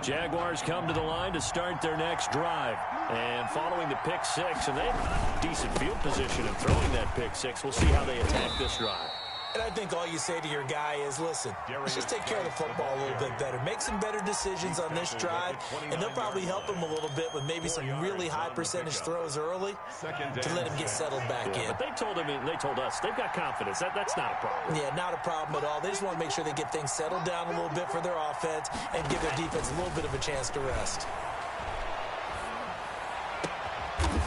Jaguars come to the line to start their next drive. And following the pick six, and they have decent field position in throwing that pick six. We'll see how they attack this drive. And I think all you say to your guy is, listen, let's just take care of the football a little bit better. Make some better decisions on this drive, and they'll probably help him a little bit with maybe some really high percentage throws early to let him get settled back in. But they told us they've got confidence. That's not a problem. Yeah, not a problem at all. They just want to make sure they get things settled down a little bit for their offense and give their defense a little bit of a chance to rest.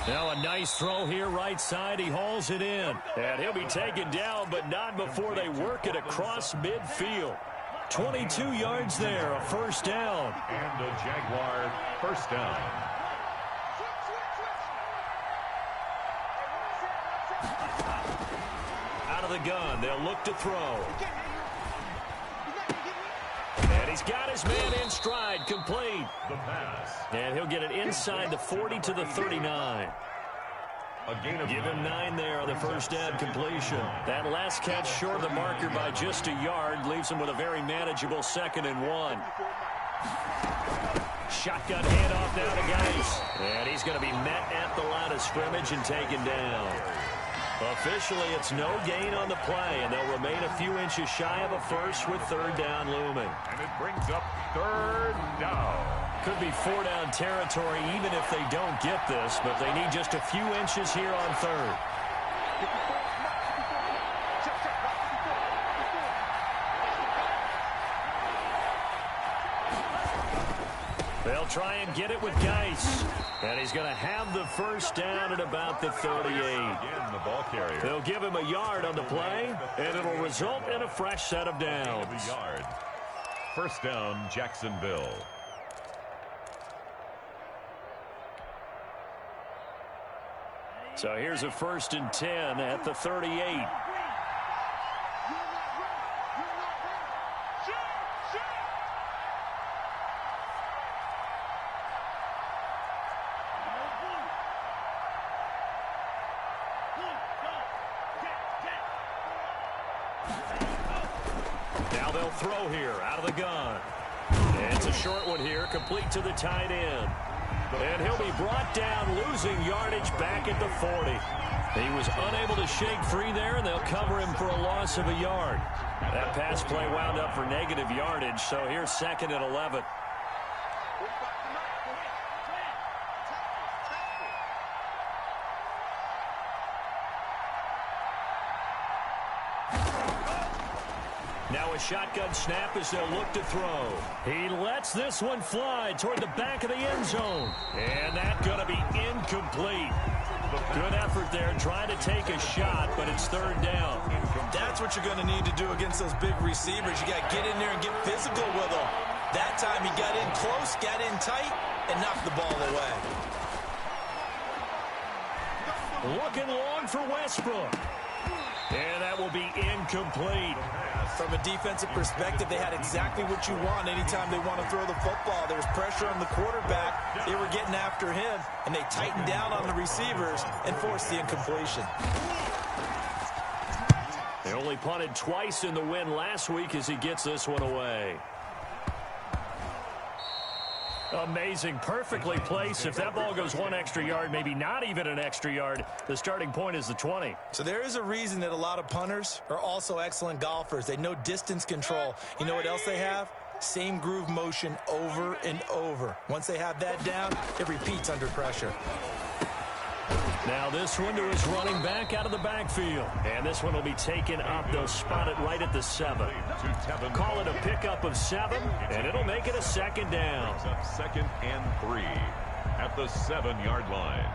Now a nice throw here right side. He hauls it in. And he'll be taken down, but not before they work it across midfield. 22 yards there, a first down. And a Jaguar first down. Out of the gun, they'll look to throw. And he's got his man in stride, complete. The pass. And he'll get it inside the 40 to the 39. Give him 9 there on the first down completion. That last catch short of the marker by just a yard leaves him with a very manageable 2nd and 1. Shotgun handoff now to Geis. And he's going to be met at the line of scrimmage and taken down. Officially, it's no gain on the play, and they'll remain a few inches shy of a first with 3rd down looming. And it brings up 3rd down. Could be 4-down territory even if they don't get this, but they need just a few inches here on 3rd. They'll try and get it with Geis. And he's going to have the first down at about the 38. Again, the ball carrier. They'll give him a yard on the play, and it'll result in a fresh set of downs. Yard. First down, Jacksonville. So here's a 1st and 10 at the 38. Now they'll throw here out of the gun. And it's a short one here, complete to the tight end. And he'll be brought down, losing yardage back at the 40. He was unable to shake free there, and they'll cover him for a loss of a yard. That pass play wound up for negative yardage, so here's 2nd and 11. Now a shotgun snap as they'll look to throw. He lets this one fly toward the back of the end zone. And that's going to be incomplete. Good effort there trying to take a shot, but it's 3rd down. That's what you're going to need to do against those big receivers. You got to get in there and get physical with them. That time he got in close, got in tight, and knocked the ball away. Looking long for Westbrook. And that will be incomplete. From a defensive perspective, they had exactly what you want anytime they want to throw the football. There's pressure on the quarterback. They were getting after him, and they tightened down on the receivers and forced the incompletion. They only punted twice in the win last week as he gets this one away. Amazing. Perfectly placed. If that ball goes 1 extra yard, maybe not even an extra yard, the starting point is the 20. So there is a reason that a lot of punters are also excellent golfers. They know distance control. You know what else they have? Same groove motion over and over. Once they have that down, it repeats under pressure. Now this one to his running back out of the backfield. And this one will be taken up. They'll spot it right at the 7. Call it a pickup of 7, and it'll make it a 2nd down. 2nd and 3 at the 7-yard line.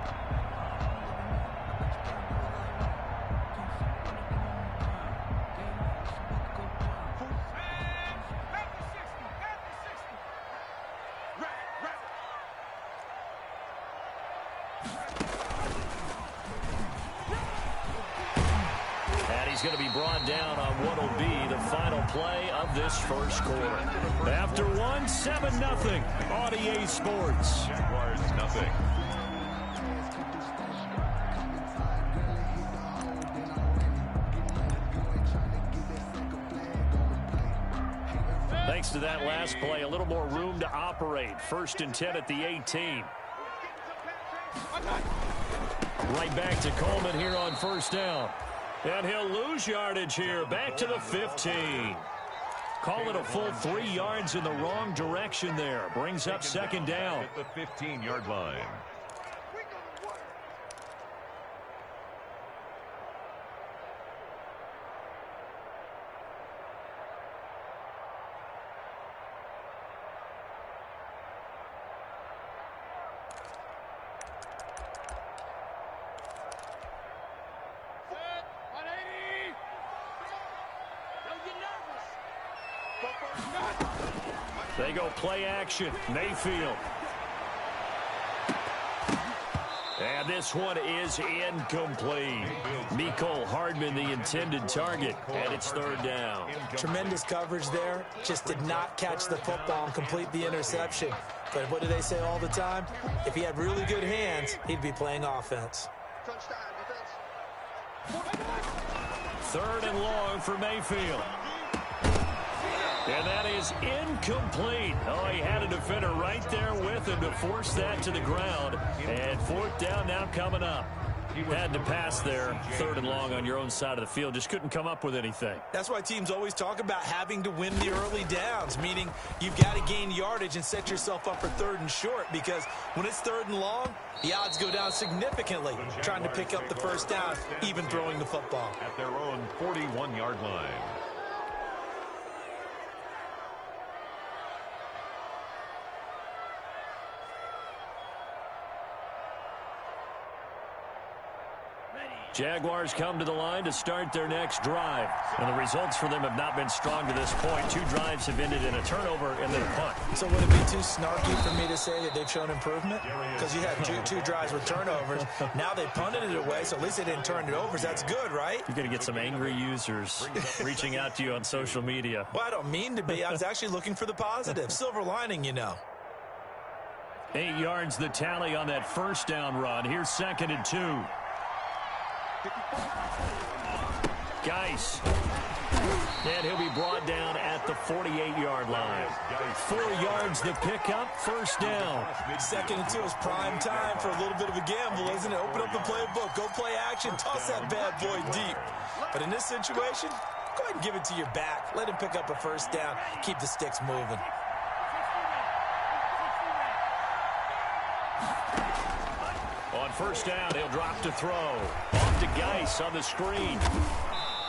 He's going to be brought down on what will be the final play of this first quarter. After 1, 7-0, Audier Sports. Jaguars nothing. Thanks to that last play, a little more room to operate. 1st and 10 at the 18. Right back to Coleman here on 1st down. And he'll lose yardage here. Back to the 15. Call it a full 3 yards in the wrong direction there. Brings up 2nd down. At the 15-yard line. They go play action. Mayfield. And this one is incomplete. Mecole Hardman, the intended target, and it's 3rd down. Tremendous coverage there. Just did not catch the football and complete the interception. But what do they say all the time? If he had really good hands, he'd be playing offense. 3rd and long for Mayfield. And that is incomplete. Oh, he had a defender right there with him to force that to the ground. And 4th down now coming up. Had to pass there. 3rd and long on your own side of the field. Just couldn't come up with anything. That's why teams always talk about having to win the early downs, meaning you've got to gain yardage and set yourself up for 3rd and short, because when it's 3rd and long, the odds go down significantly trying to pick up the 1st down, even throwing the football. At their own 41-yard line. Jaguars come to the line to start their next drive. And the results for them have not been strong to this point. 2 drives have ended in a turnover and then a punt. So would it be too snarky for me to say that they've shown improvement? Because you had two drives with turnovers. Now they punted it away, so at least they didn't turn it over. So that's good, right? You're going to get some angry users reaching out to you on social media. Well, I don't mean to be. I was actually looking for the positive. Silver lining, you know. 8 yards the tally on that 1st down run. Here's 2nd and 2. Geis. And he'll be brought down at the 48-yard line. 4 yards the pickup, 1st down. 2nd and 2 is prime time for a little bit of a gamble, isn't it? Open up the playbook, go play action, toss that bad boy deep. But in this situation, go ahead and give it to your back. Let him pick up a 1st down, keep the sticks moving. On 1st down, he'll drop to throw. Off to Geis on the screen.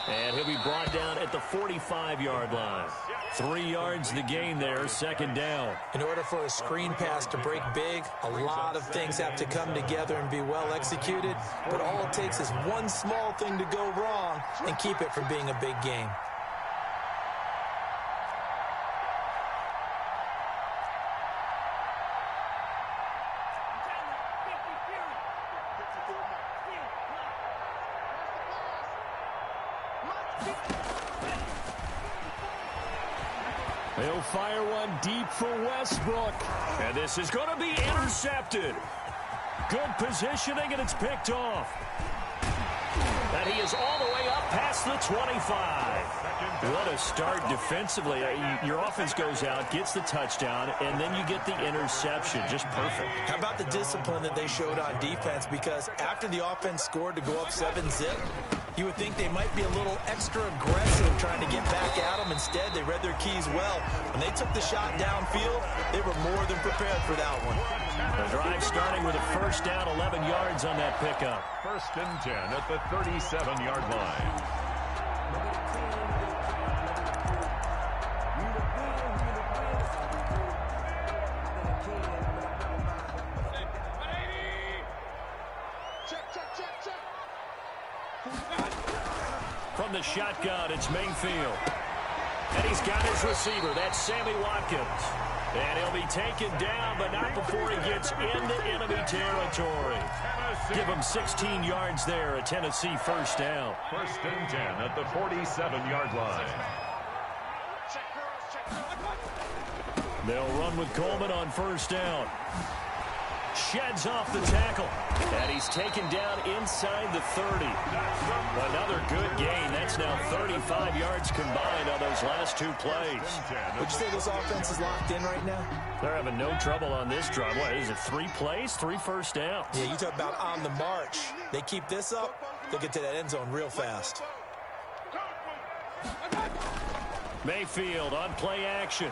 And he'll be brought down at the 45-yard line. 3 yards the gain there, 2nd down. In order for a screen pass to break big, a lot of things have to come together and be well executed. But all it takes is one small thing to go wrong and keep it from being a big game. They'll fire one deep for Westbrook. And this is going to be intercepted. Good positioning, and it's picked off. And he is all the way up past the 25. What a start defensively. Your offense goes out, gets the touchdown, and then you get the interception. Just perfect. How about the discipline that they showed on defense? Because after the offense scored to go up 7-zip, you would think they might be a little extra aggressive trying to get back at them. Instead, they read their keys well. When they took the shot downfield, they were more than prepared for that one. The drive starting with a 1st down, 11 yards on that pickup. 1st and 10 at the 37-yard line. From the shotgun, it's Mayfield. And he's got his receiver. That's Sammy Watkins. And he'll be taken down, but not before he gets into enemy territory. Give him 16 yards there, a Tennessee 1st down. 1st and 10 at the 47-yard line. They'll run with Coleman on 1st down. sheds off the tackle. And he's taken down inside the 30. Another good gain. That's now 35 yards combined on those last 2 plays. Would you say this offense is locked in right now? They're having no trouble on this drive. What is it, 3 plays, 3 first downs? Yeah, you talk about on the march. They keep this up, they'll get to that end zone real fast. Mayfield on play action.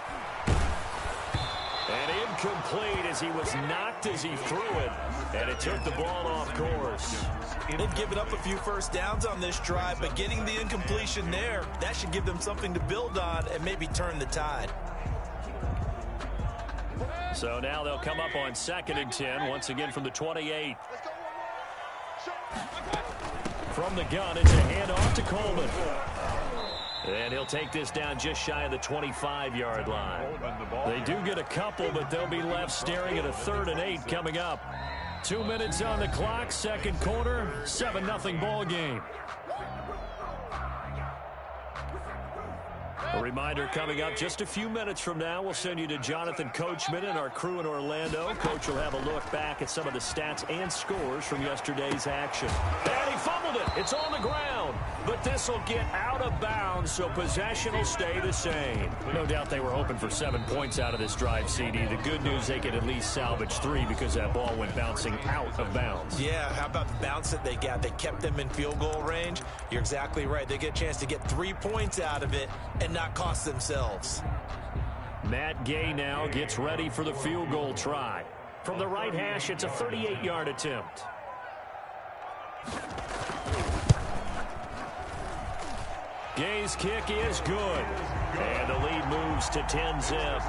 And incomplete as he was knocked as he threw it. And it took the ball off course. They've given up a few first downs on this drive, but getting the incompletion there, that should give them something to build on and maybe turn the tide. So now they'll come up on 2nd and 10, once again from the 28. From the gun, it's a handoff to Coleman. And he'll take this down just shy of the 25-yard line. They do get a couple, but they'll be left staring at a 3rd and 8 coming up. 2 minutes on the clock, 2nd quarter, 7-0 ball game. A reminder coming up just a few minutes from now. We'll send you to Jonathan Coachman and our crew in Orlando. Coach will have a look back at some of the stats and scores from yesterday's action. And he fumbled it. It's on the ground. But this will get out of bounds, so possession will stay the same. No doubt they were hoping for 7 points out of this drive, CD. The good news, they could at least salvage 3 because that ball went bouncing out of bounds. Yeah, how about the bounce that they got? They kept them in field goal range. You're exactly right. They get a chance to get 3 points out of it and not cost themselves. Matt Gay now gets ready for the field goal try. From the right hash, it's a 38-yard attempt. Gay's kick is good. And the lead moves to 10-zip.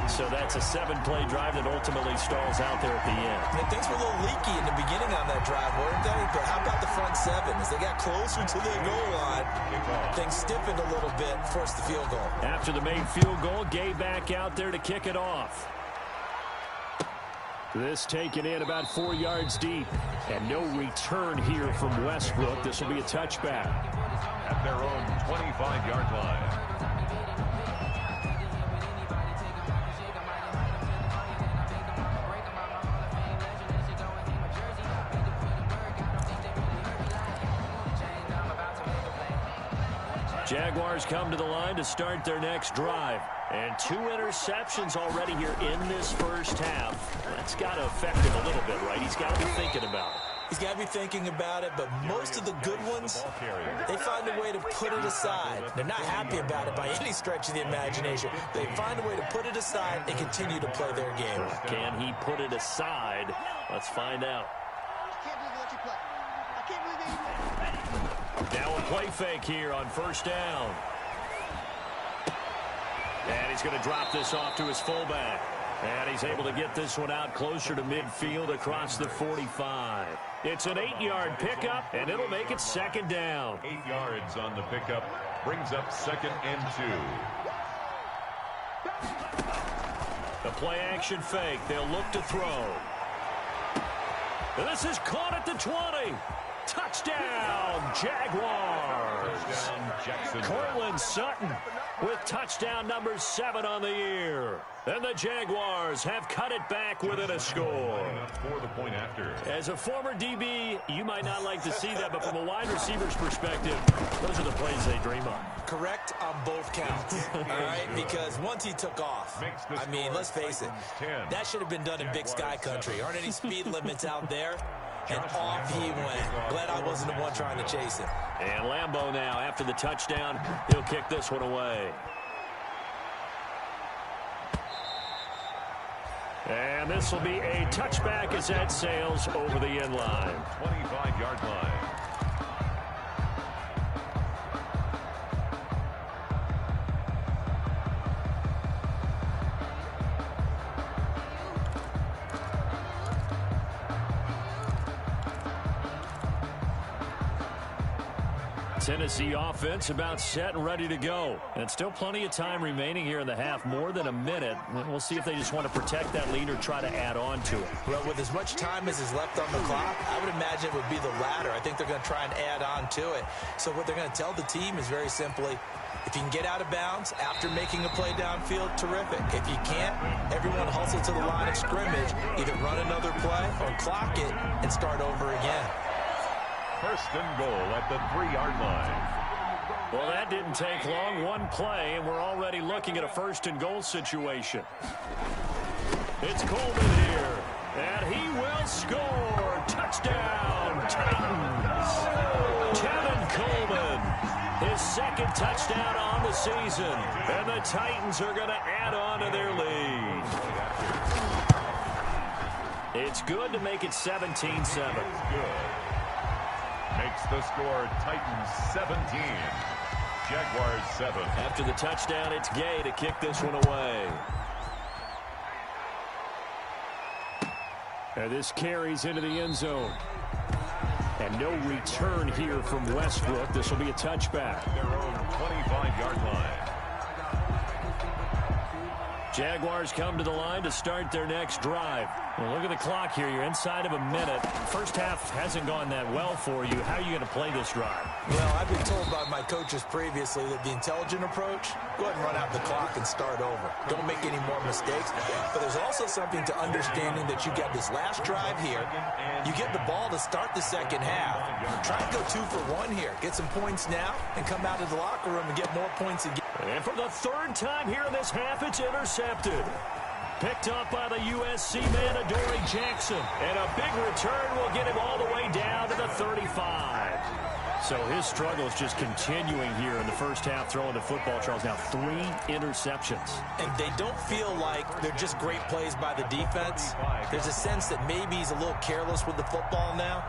So that's a 7-play drive that ultimately stalls out there at the end. And things were a little leaky in the beginning on that drive, weren't they? But how about the front 7? As they got closer to the goal line, things stiffened a little bit, forced the field goal. After the made field goal, Gay back out there to kick it off. This taken in about 4 yards deep. And no return here from Westbrook. This will be a touchback. At their own 25-yard line. Jaguars come to the line to start their next drive. And 2 interceptions already here in this first half. That's got to affect him a little bit, right? He's got to be thinking about it. He's got to be thinking about it, but most of the good ones, they find a way to put it aside. They're not happy about it by any stretch of the imagination. They find a way to put it aside and continue to play their game. Can he put it aside? Let's find out. Now a play fake here on first down. And he's going to drop this off to his fullback. And he's able to get this one out closer to midfield across the 45. It's an 8-yard pickup, and it'll make it 2nd down. 8 yards on the pickup brings up 2nd and 2. The play action fake. They'll look to throw. And this is caught at the 20. Touchdown, Jaguars. Cortland Sutton with touchdown number 7 on the year. And the Jaguars have cut it back within a score. For the point after. As a former DB, you might not like to see that, but from a wide receiver's perspective, those are the plays they dream of. Correct on both counts, all right? Because once he took off, I mean, let's face it, that should have been done in Big Sky country. Aren't any speed limits out there? And off he went. Glad I wasn't the one trying to chase him. And Lambeau now, after the touchdown, he'll kick this one away. And this will be a touchback as that sails over the end line. 25-yard line. Tennessee offense about set and ready to go. And still plenty of time remaining here in the half, more than a minute. We'll see if they just want to protect that lead or try to add on to it. Well, with as much time as is left on the clock, I would imagine it would be the latter. I think they're going to try and add on to it. So what they're going to tell the team is very simply, If you can get out of bounds after making a play downfield, terrific. If you can't, everyone hustle to the line of scrimmage, either run another play or clock it and start over again. First and goal at the 3-yard line. Well, that didn't take long. One play, and we're already looking at a first and goal situation. It's Coleman here, and he will score. Touchdown, Titans. Tevin Coleman, his second touchdown on the season, and the Titans are going to add on to their lead. It's good to make it 17-7. Makes the score Titans 17. Jaguars 7. After the touchdown, it's Gay to kick this one away. And this carries into the end zone. And no return here from Westbrook. This will be a touchback. Their own 25-yard line. Jaguars come to the line to start their next drive. Well, look at the clock here. You're inside of a minute. First half hasn't gone that well for you. How are you going to play this drive? Well, I've been told by my coaches previously that the intelligent approach, go ahead and run out the clock and start over. Don't make any more mistakes. But there's also something to understanding that you get this last drive here. You get the ball to start the second half. Try to go 2 for 1 here. Get some points now and come out of the locker room and get more points again. And for the third time here in this half, it's intercepted. Picked up by the USC man, Adoree Jackson. And a big return will get him all the way down to the 35. So his struggle is just continuing here in the first half, throwing the football, Charles. Now 3 interceptions. And they don't feel like they're just great plays by the defense. There's a sense that maybe he's a little careless with the football now.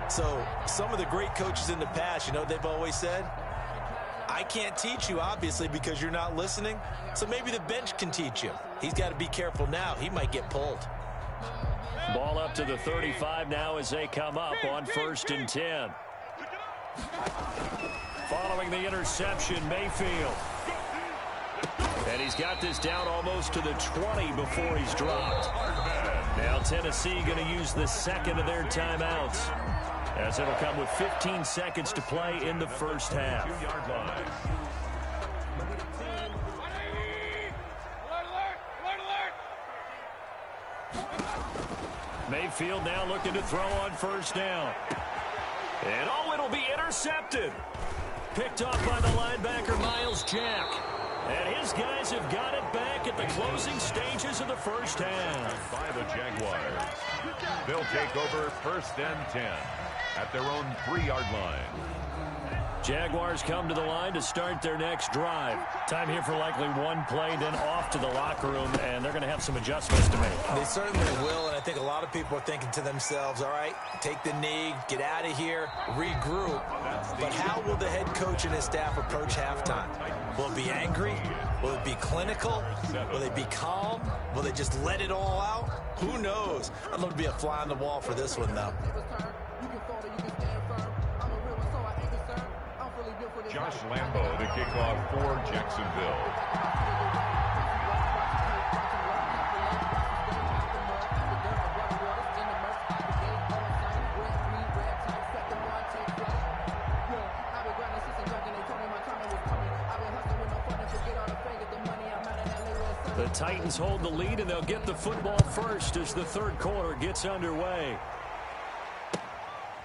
So some of the great coaches in the past, you know, they've always said, I can't teach you, obviously, because you're not listening. So maybe the bench can teach you. He's got to be careful now. He might get pulled. Ball up to the 35 now as they come up on 1st and 10. Following the interception, Mayfield. And he's got this down almost to the 20 before he's dropped. Now Tennessee going to use the second of their timeouts, as it'll come with 15 seconds to play in the first half. 2-yard line. Mayfield now looking to throw on first down. And oh, it'll be intercepted. Picked up by the linebacker, Miles Jack. And his guys have got it back at the closing stages of the first half. By the Jaguars. They'll take over 1st and 10 at their own 3-yard line. Jaguars come to the line to start their next drive. Time here for likely one play, then off to the locker room, and they're going to have some adjustments to make. They certainly will, and I think a lot of people are thinking to themselves, all right, take the knee, get out of here, regroup. But how will the head coach and his staff approach halftime? Will it be angry? Will it be clinical? Will they be calm? Will they just let it all out? Who knows? I'd love to be a fly on the wall for this one, though. Josh Lambo to kick off for Jacksonville. The Titans hold the lead, and they'll get the football first as the third quarter gets underway.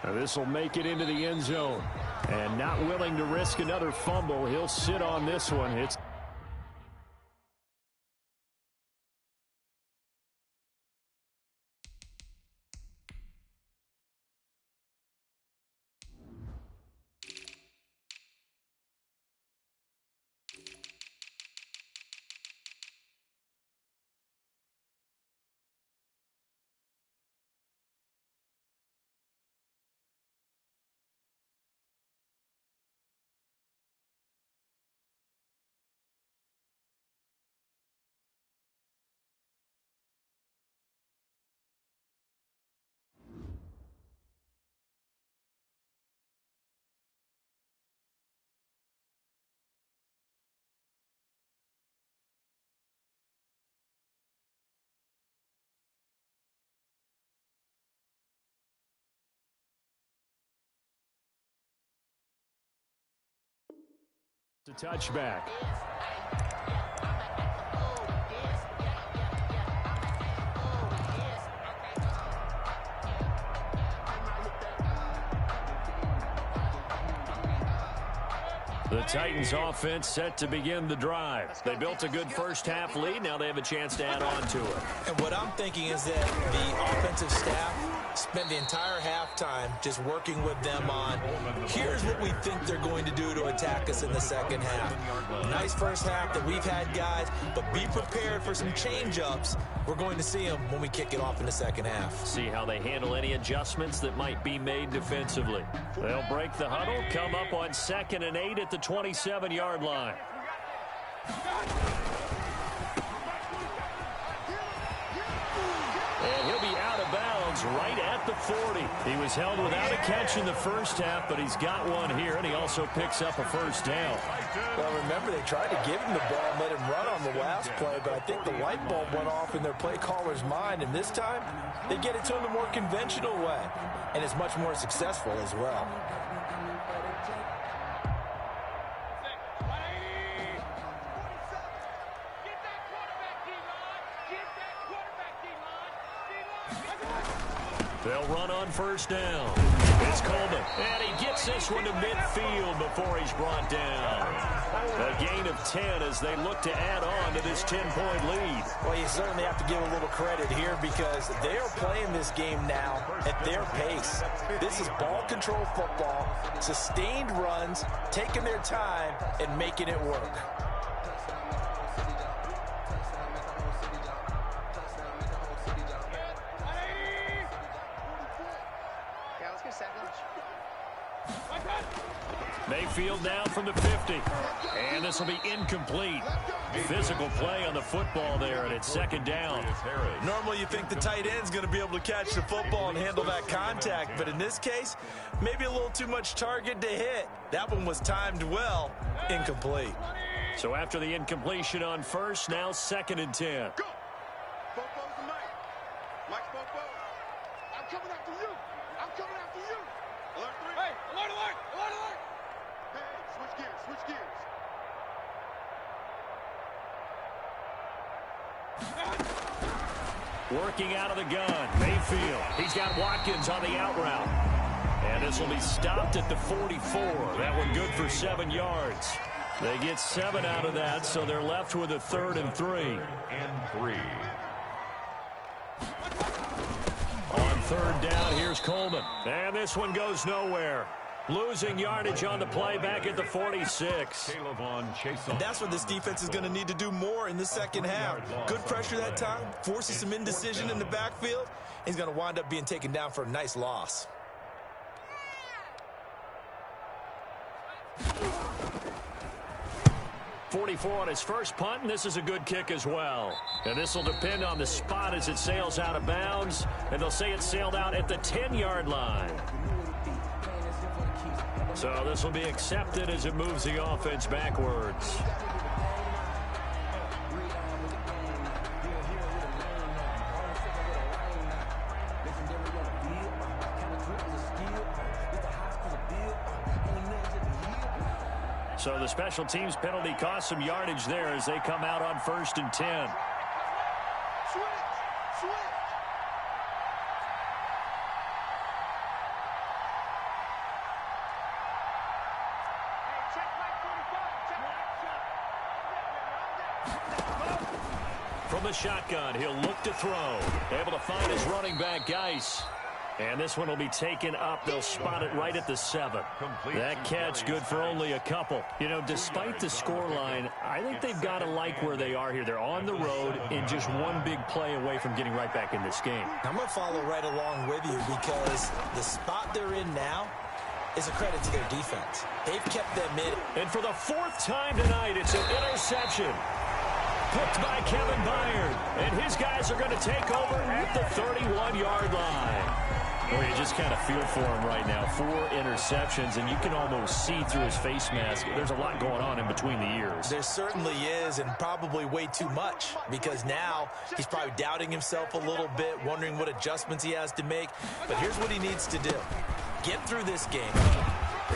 Now this will make it into the end zone. And not willing to risk another fumble, he'll sit on this one. It's The touchback. The Titans offense set to begin the drive. They built a good first half lead. Now they have a chance to add on to it. And what I'm thinking is that the offensive staff spent the entire halftime just working with them on, here's what we think they're going to do to attack us in the second half. Nice first half that we've had, guys, but be prepared for some change-ups. We're going to see them when we kick it off in the second half. See how they handle any adjustments that might be made defensively. They'll break the huddle, come up on 2nd and 8 at the 27-yard line. And he'll be out of bounds right at the 40. He was held without a catch in the first half, but he's got one here, and he also picks up a first down. Well, remember, they tried to give him the ball and let him run on the last play, but I think the light bulb went off in their play caller's mind, and this time they get it to him the more conventional way, and it's much more successful as well. They'll run on first down. It's Coleman, and he gets this one to midfield before he's brought down. A gain of 10 as they look to add on to this 10-point lead. Well, you certainly have to give a little credit here because they are playing this game now at their pace. This is ball control football, sustained runs, taking their time, and making it work. Mayfield now from the 50. And this will be incomplete. Physical play on the football there, and it's 2nd down. Normally you think the tight end's going to be able to catch the football and handle that contact, but in this case, maybe a little too much target to hit. That one was timed well, incomplete. So after the incompletion on first, now 2nd and 10. Go! Fofo's the Mike. Mike's Fofo. I'm coming after you. I'm coming after you. Alert 3. Hey, alert, alert, alert, alert. Hey, switch gears, switch gears. Working out of the gun, Mayfield. He's got Watkins on the out route. And this will be stopped at the 44. That one good for 7 yards. They get 7 out of that, so they're left with a 3rd and 3. On 3rd down, here's Coleman. And this one goes nowhere. Losing yardage on the play back at the 46. And that's what this defense is going to need to do more in the second half. Good pressure that time, forces some indecision in the backfield. He's going to wind up being taken down for a nice loss. .44 on his first punt, and this is a good kick as well. And this will depend on the spot as it sails out of bounds, and they'll say it sailed out at the 10-yard line. So this will be accepted as it moves the offense backwards. So the special teams penalty cost some yardage there as they come out on 1st and 10. From the shotgun, he'll look to throw. Able to find his running back, Geis. And this one will be taken up. They'll spot it right at the 7. That catch good for only a couple. You know, despite the scoreline, I think they've got to like where they are here. They're on the road and just one big play away from getting right back in this game. I'm going to follow right along with you because the spot they're in now is a credit to their defense. They've kept them in. And for the 4th time tonight, it's an interception. Picked by Kevin Byard. And his guys are going to take over at the 31-yard line. Well, you just kind of feel for him right now. 4 interceptions, and you can almost see through his face mask. There's a lot going on in between the ears. There certainly is, and probably way too much, because now he's probably doubting himself a little bit, wondering what adjustments he has to make. But here's what he needs to do. Get through this game.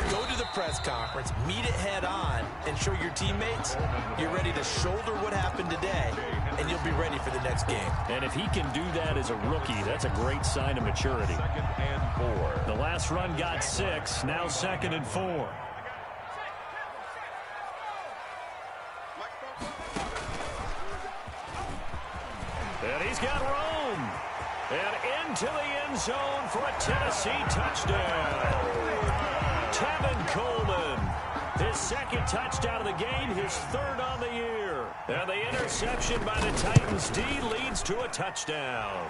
Go to the press conference, meet it head on, and show your teammates you're ready to shoulder what happened today, and you'll be ready for the next game. And if he can do that as a rookie, that's a great sign of maturity. 2nd and 4. The last run got 6, now 2nd and 4. And he's got room. And into the end zone for a Tennessee touchdown. Tevin Coleman, his 2nd touchdown of the game, his 3rd on the year. And the interception by the Titans D leads to a touchdown.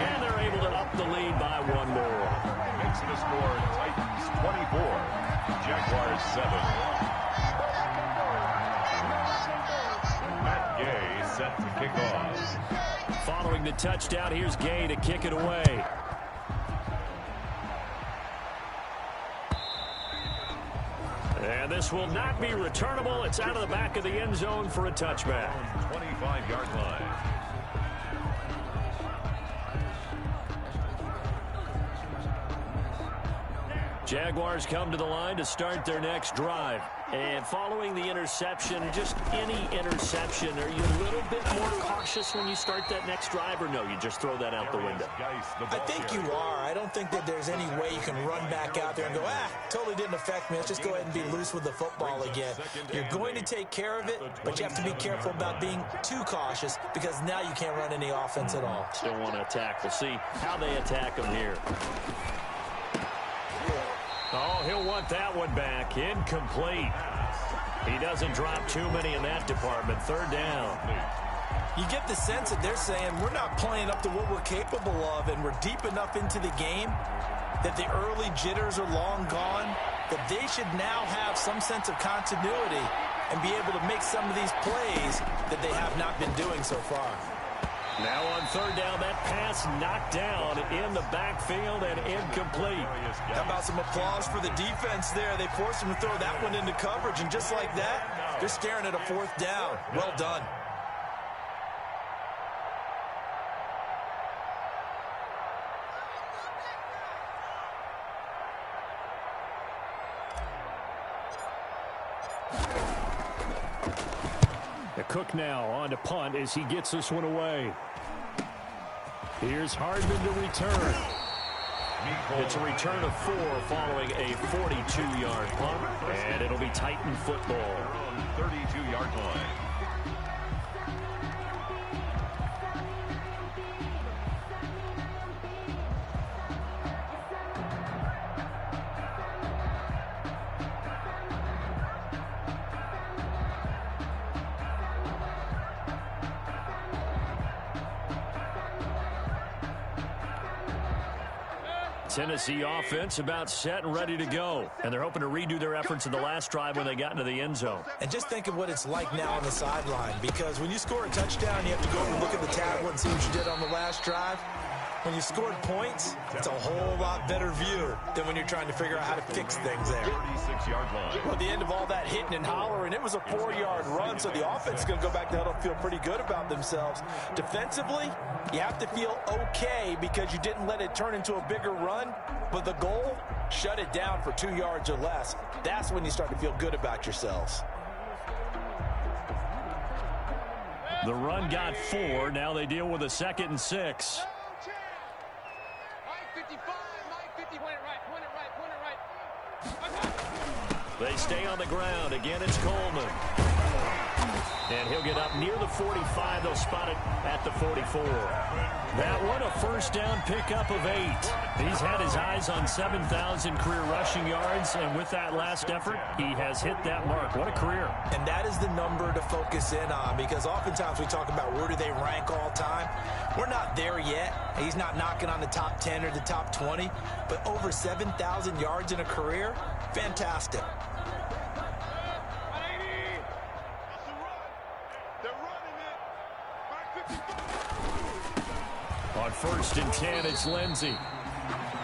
And they're able to up the lead by 1 more. Makes the score Titans 24, Jaguars 7. Matt Gay set to kick off. Following the touchdown, here's Gay to kick it away. And this will not be returnable. It's out of the back of the end zone for a touchback. 25-yard line. Jaguars come to the line to start their next drive. And following the interception, just any interception, are you a little bit more cautious when you start that next drive, or no, you just throw that out the window? I think you are. I don't think that there's any way you can run back out there and go, totally didn't affect me. Let's just go ahead and be loose with the football again. You're going to take care of it, but you have to be careful about being too cautious because now you can't run any offense at all. Still want to attack. We'll see how they attack them here. Oh, he'll want that one back. Incomplete. He doesn't drop too many in that department. 3rd down. You get the sense that they're saying we're not playing up to what we're capable of, and we're deep enough into the game that the early jitters are long gone, that they should now have some sense of continuity and be able to make some of these plays that they have not been doing so far. Now on 3rd down, that pass knocked down in the backfield and incomplete. How about some applause for the defense there? They forced him to throw that one into coverage, and just like that, they're staring at a 4th down. Well done. Cook now on to punt as he gets this one away. Here's Hardman to return. It's a return of 4 following a 42-yard punt, and it'll be Titan football. 32-yard line. Tennessee offense about set and ready to go. And they're hoping to redo their efforts in the last drive when they got into the end zone. And just think of what it's like now on the sideline, because when you score a touchdown, you have to go and look at the tablet and see what you did on the last drive. When you scored points, it's a whole lot better view than when you're trying to figure out how to fix things there. 36-yard line. Well, at the end of all that hitting and hollering, it was a 4-yard run, so the offense is going to go back to huddle and feel pretty good about themselves. Defensively, you have to feel okay because you didn't let it turn into a bigger run, but the goal, shut it down for 2 yards or less. That's when you start to feel good about yourselves. The run got 4. Now they deal with a 2nd and 6. They stay on the ground. Again, it's Coleman. And he'll get up near the 45. They'll spot it at the 44. That one, a 1st down pickup of 8. He's had his eyes on 7,000 career rushing yards, and with that last effort, he has hit that mark. What a career. And that is the number to focus in on, because oftentimes we talk about where do they rank all time. We're not there yet. He's not knocking on the top 10 or the top 20, but over 7,000 yards in a career, fantastic. On 1st and 10, it's Lindsey.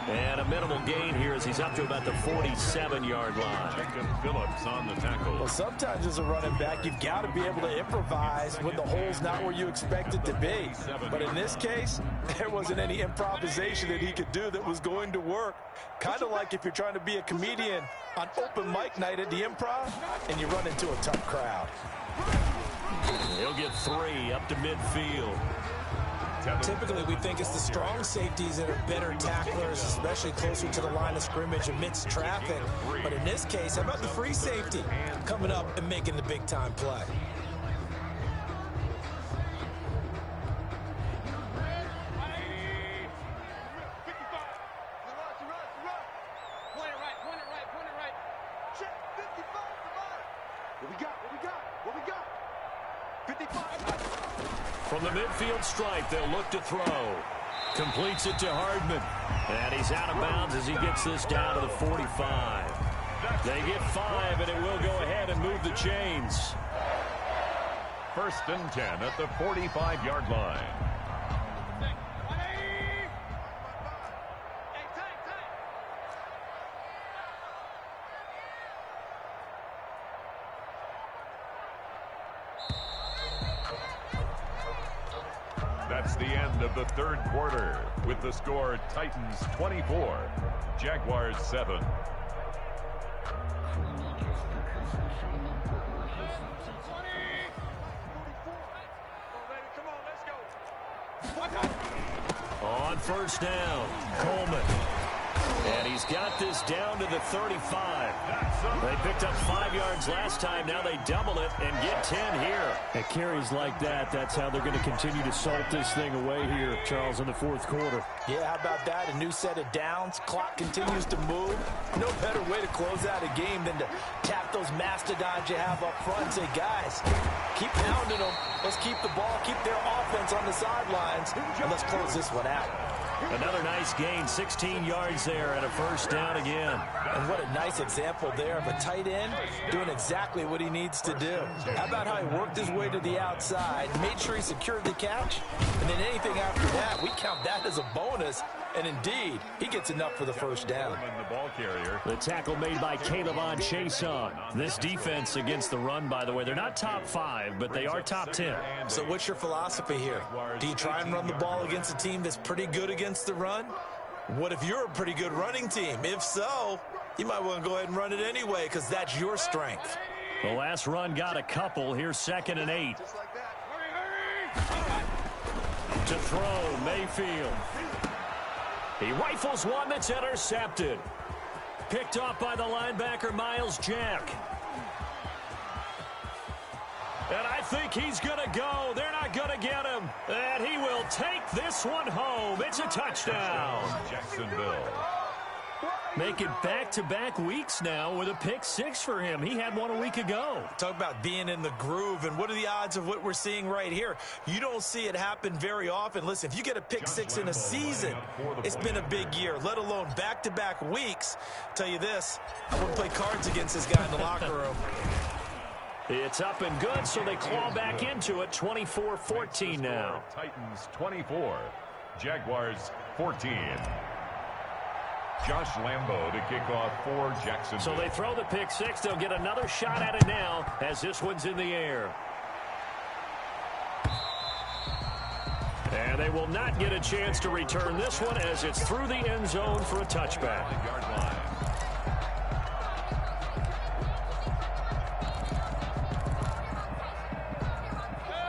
And a minimal gain here as he's up to about the 47-yard line. Jacob Phillips on the tackle. Well, sometimes as a running back, you've got to be able to improvise when the hole's not where you expect it to be. But in this case, there wasn't any improvisation that he could do that was going to work. Kind of like if you're trying to be a comedian on open mic night at the Improv and you run into a tough crowd. He'll get 3 up to midfield. Typically, we think it's the strong safeties that are better tacklers, especially closer to the line of scrimmage amidst traffic. But in this case, how about the free safety coming up and making the big-time play? From the midfield stripe, they'll look to throw. Completes it to Hardman. And he's out of bounds as he gets this down to the 45. They get 5, and it will go ahead and move the chains. 1st and 10 at the 45-yard line. That's the end of the 3rd quarter with the score Titans 24, Jaguars 7. On 1st down, Coleman. And he's got this down to the 35. They picked up 5 yards last time. Now they double it and get 10 here. At carries like that, that's how they're going to continue to salt this thing away here, Charles, in the 4th quarter. Yeah, how about that? A new set of downs. Clock continues to move. No better way to close out a game than to tap those mastodons you have up front and say, guys, keep pounding them. Let's keep the ball, keep their offense on the sidelines, and let's close this one out. Another nice gain, 16 yards there and a 1st down again. And what a nice example there of a tight end doing exactly what he needs to do. How about how he worked his way to the outside, made sure he secured the catch, and then anything after that, we count that as a bonus. And indeed, he gets enough for the 1st down. The ball carrier. The tackle made by Caleb on Chason. This defense against the run, by the way, they're not top 5, but they are top 10. So what's your philosophy here? Do you try and run the ball against a team that's pretty good against the run? What if you're a pretty good running team? If so, you might want to go ahead and run it anyway because that's your strength. The last run got a couple. Here's 2nd and 8. To throw, Mayfield. He rifles one that's intercepted. Picked off by the linebacker, Miles Jack. And I think he's going to go. They're not going to get him. And he will take this one home. It's a touchdown. Jacksonville. Making back-to-back weeks now with a pick 6 for him. He had one a week ago. Talk about being in the groove, and what are the odds of what we're seeing right here? You don't see it happen very often. Listen, if you get a pick 6 in a season, it's been a big year, let alone back-to-back weeks. Tell you this, I wouldn't play cards against this guy in the locker room. It's up and good, so they claw back into it. 24-14 now. Titans 24, Jaguars 14. Josh Lambo to kick off for Jacksonville. So they throw the pick 6. They'll get another shot at it now as this one's in the air. And they will not get a chance to return this one as it's through the end zone for a touchback. Yard line.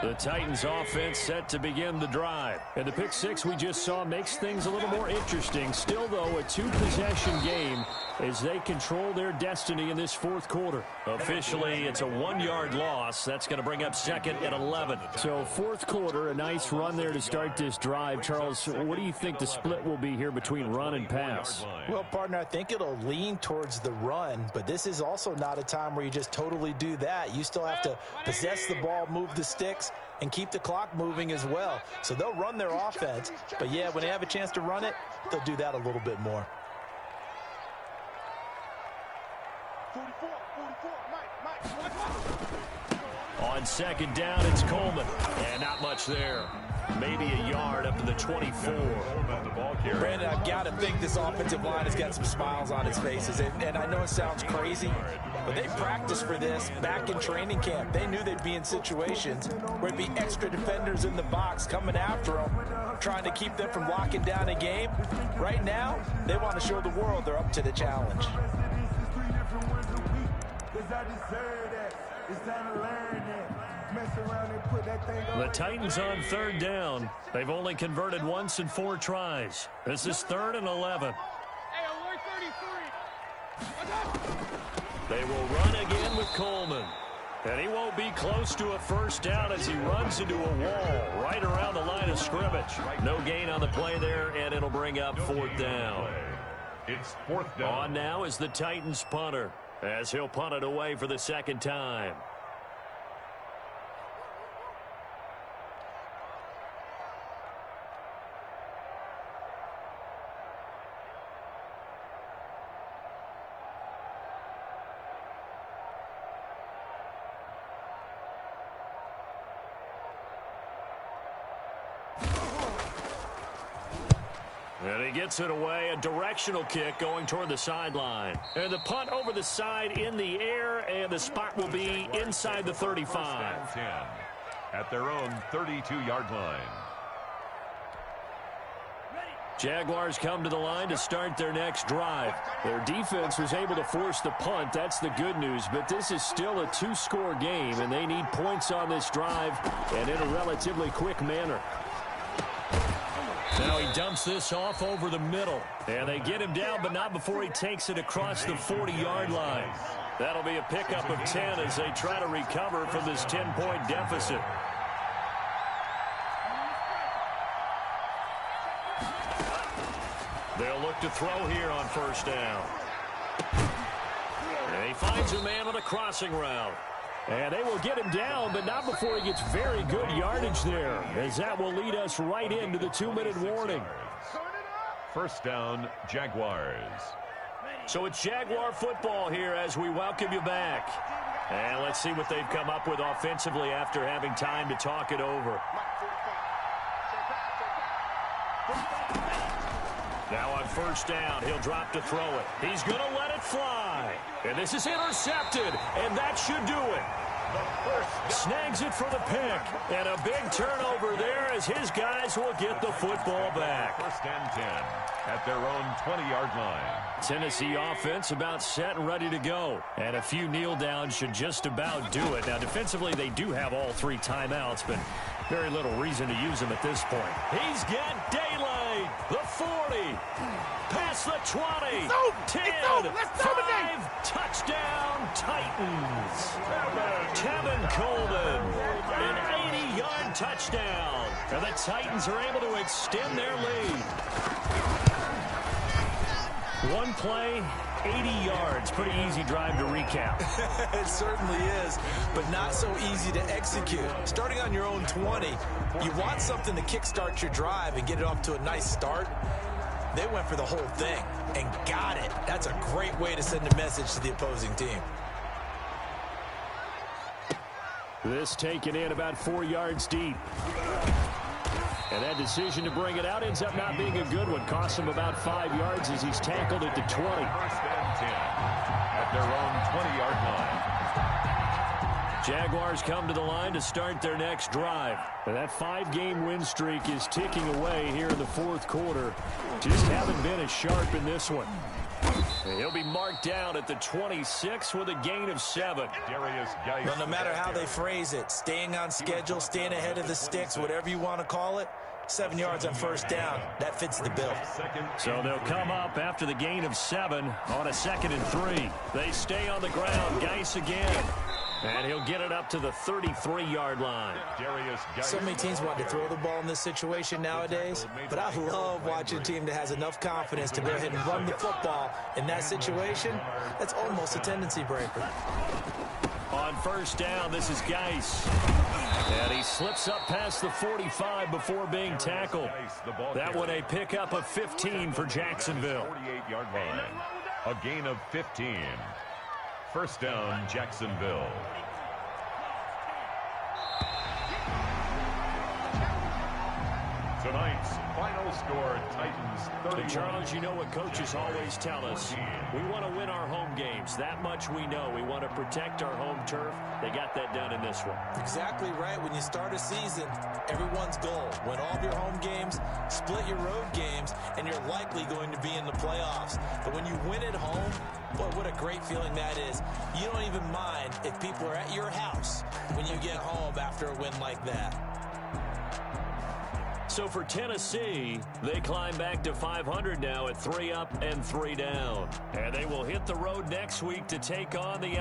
The Titans offense set to begin the drive. And the pick 6 we just saw makes things a little more interesting. Still, though, a 2-possession game as they control their destiny in this 4th quarter. Officially, it's a 1-yard loss. That's going to bring up 2nd and 11. So 4th quarter, a nice run there to start this drive. Charles, what do you think the split will be here between run and pass? Well, partner, I think it'll lean towards the run, but this is also not a time where you just totally do that. You still have to possess the ball, move the sticks, and keep the clock moving as well. So they'll run their offense, but yeah, when they have a chance to run it, they'll do that a little bit more. 44, Mike. On 2nd down, it's Coleman. And not much there. maybe a yard up to the 24. Brandon, I've got to think this offensive line has got some smiles on its faces. And I know it sounds crazy, but they practiced for this back in training camp. They knew they'd be in situations where it'd be extra defenders in the box coming after them, trying to keep them from locking down a game. Right now, they want to show the world they're up to the challenge. The Titans on third down. They've only converted once in 4 tries. This is 3rd and 11. They will run again with Coleman. And he won't be close to a first down as he runs into a wall right around the line of scrimmage. No gain on the play there, and it'll bring up 4th down. It's 4th down. On now is the Titans punter, as he'll punt it away for the 2nd time. And he gets it away, a directional kick going toward the sideline. And the punt over the side in the air, and the spot will be inside the 35. 10 at their own 32-yard line. Jaguars come to the line to start their next drive. Their defense was able to force the punt. That's the good news. But this is still a 2-score game, and they need points on this drive and in a relatively quick manner. Now he dumps this off over the middle. And they get him down, but not before he takes it across the 40-yard line. That'll be a pickup of 10 as they try to recover from this 10-point deficit. They'll look to throw here on first down. And he finds a man on a crossing route. And they will get him down, but not before he gets very good yardage there, as that will lead us right into the 2-minute warning. First down, Jaguars. So it's Jaguar football here as we welcome you back. And let's see what they've come up with offensively after having time to talk it over. Now on first down, he'll drop to throw it. He's going to let it fly. And this is intercepted, and that should do it. Snags it for the pick. And a big turnover there as his guys will get the football back. First and 10 at their own 20-yard line. Tennessee offense about set and ready to go. And a few kneel downs should just about do it. Now, defensively, they do have all 3 timeouts, but very little reason to use them at this point. He's got daylight. The 40. Past the 20. 10. 5. Touchdown, Titans. Tevin Coleman. An 80-yard touchdown. And the Titans are able to extend their lead. One play, 80 yards. Pretty easy drive to recap. It certainly is, but not so easy to execute. Starting on your own 20, you want something to kickstart your drive and get it off to a nice start. They went for the whole thing and got it. That's a great way to send a message to the opposing team. This taken in about 4 yards deep. And that decision to bring it out ends up not being a good one. Costs him about 5 yards as he's tackled at the 20. First and 10 at their own 20-yard line. Jaguars come to the line to start their next drive. And that 5-game win streak is ticking away here in the 4th quarter. Just haven't been as sharp in this one. And he'll be marked down at the 26 with a gain of 7. Well, no matter how they phrase it, staying on schedule, staying ahead of the sticks, whatever you want to call it, 7 yards on first down, that fits the bill. So they'll come up after the gain of 7 on a 2nd and 3. They stay on the ground. Geis again. And he'll get it up to the 33-yard line. So many teams want to throw the ball in this situation nowadays, but I love watching a team that has enough confidence to go ahead and run the football in that situation. That's almost a tendency breaker. On first down, this is Geis. And he slips up past the 45 before being tackled. That one a pickup of 15 for Jacksonville. 48-yard line. A gain of 15. First down, Tonight's final score, Titans 31. And Charles, you know what coaches always tell us. We want to win our home games. That much we know. We want to protect our home turf. They got that done in this one. Exactly right. When you start a season, everyone's goal: win all of your home games, split your road games, and you're likely going to be in the playoffs. But when you win at home, boy, what a great feeling that is. You don't even mind if people are at your house when you get home after a win like that. So for Tennessee, they climb back to 500 now at 3 up and 3 down. And they will hit the road next week to take on the